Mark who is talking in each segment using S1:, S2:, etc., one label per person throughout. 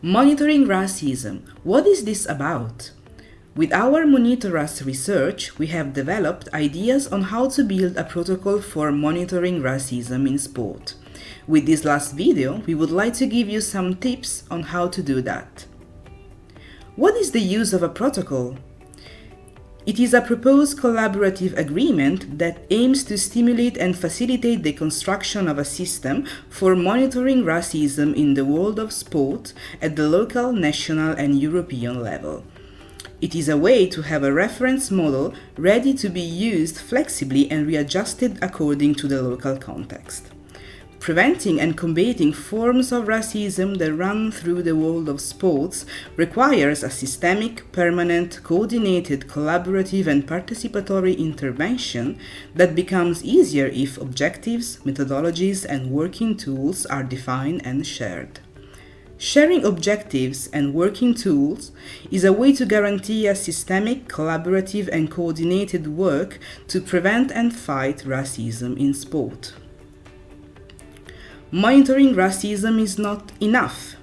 S1: Monitoring racism. What is this about? With our MONITORA's research, we have developed ideas on how to build a protocol for monitoring racism in sport. With this last video, we would like to give you some tips on how to do that. What is the use of a protocol? It is a proposed collaborative agreement that aims to stimulate and facilitate the construction of a system for monitoring racism in the world of sport at the local, national, and European level. It is a way to have a reference model ready to be used flexibly and readjusted according to the local context. Preventing and combating forms of racism that run through the world of sports requires a systemic, permanent, coordinated, collaborative and participatory intervention that becomes easier if objectives, methodologies and working tools are defined and shared. Sharing objectives and working tools is a way to guarantee a systemic, collaborative and coordinated work to prevent and fight racism in sport. Monitoring racism is not enough.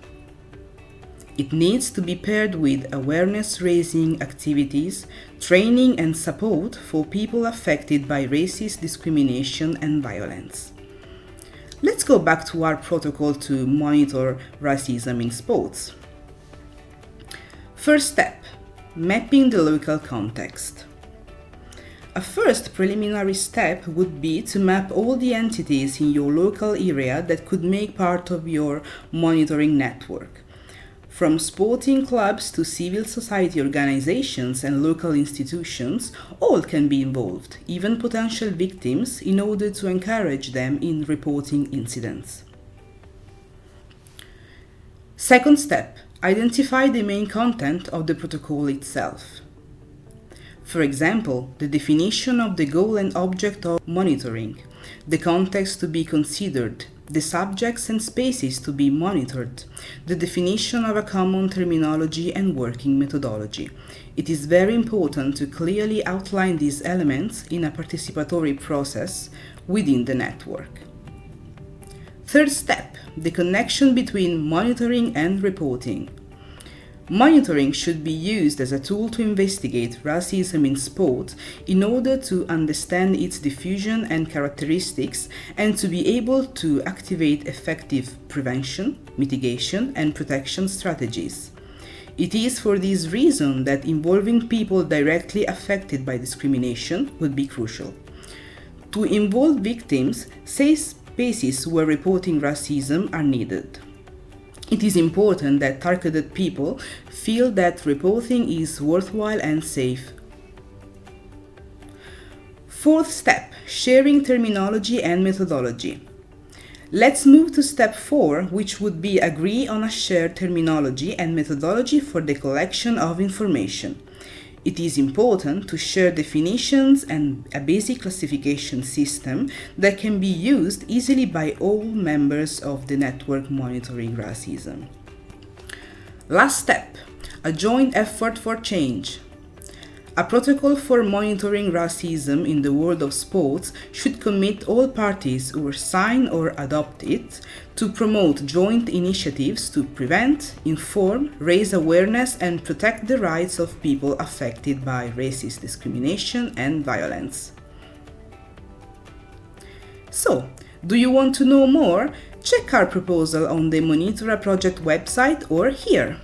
S1: It needs to be paired with awareness-raising activities, training and support for people affected by racist discrimination and violence. Let's go back to our protocol to monitor racism in sports. First step, mapping the local context. A first preliminary step would be to map all the entities in your local area that could make part of your monitoring network. From sporting clubs to civil society organizations and local institutions, all can be involved, even potential victims, in order to encourage them in reporting incidents. Second step, identify the main content of the protocol itself. For example, the definition of the goal and object of monitoring, the context to be considered, the subjects and spaces to be monitored, the definition of a common terminology and working methodology. It is very important to clearly outline these elements in a participatory process within the network. Third step, the connection between monitoring and reporting. Monitoring should be used as a tool to investigate racism in sport in order to understand its diffusion and characteristics and to be able to activate effective prevention, mitigation, and protection strategies. It is for this reason that involving people directly affected by discrimination would be crucial. To involve victims, safe spaces where reporting racism are needed. It is important that targeted people feel that reporting is worthwhile and safe. Fourth step, sharing terminology and methodology. Let's move to step 4, which would be agree on a shared terminology and methodology for the collection of information. It is important to share definitions and a basic classification system that can be used easily by all members of the network monitoring racism. Last step, a joint effort for change. A protocol for monitoring racism in the world of sports should commit all parties who sign or adopt it to promote joint initiatives to prevent, inform, raise awareness and protect the rights of people affected by racist discrimination and violence. So, do you want to know more? Check our proposal on the MONITORA project website or here.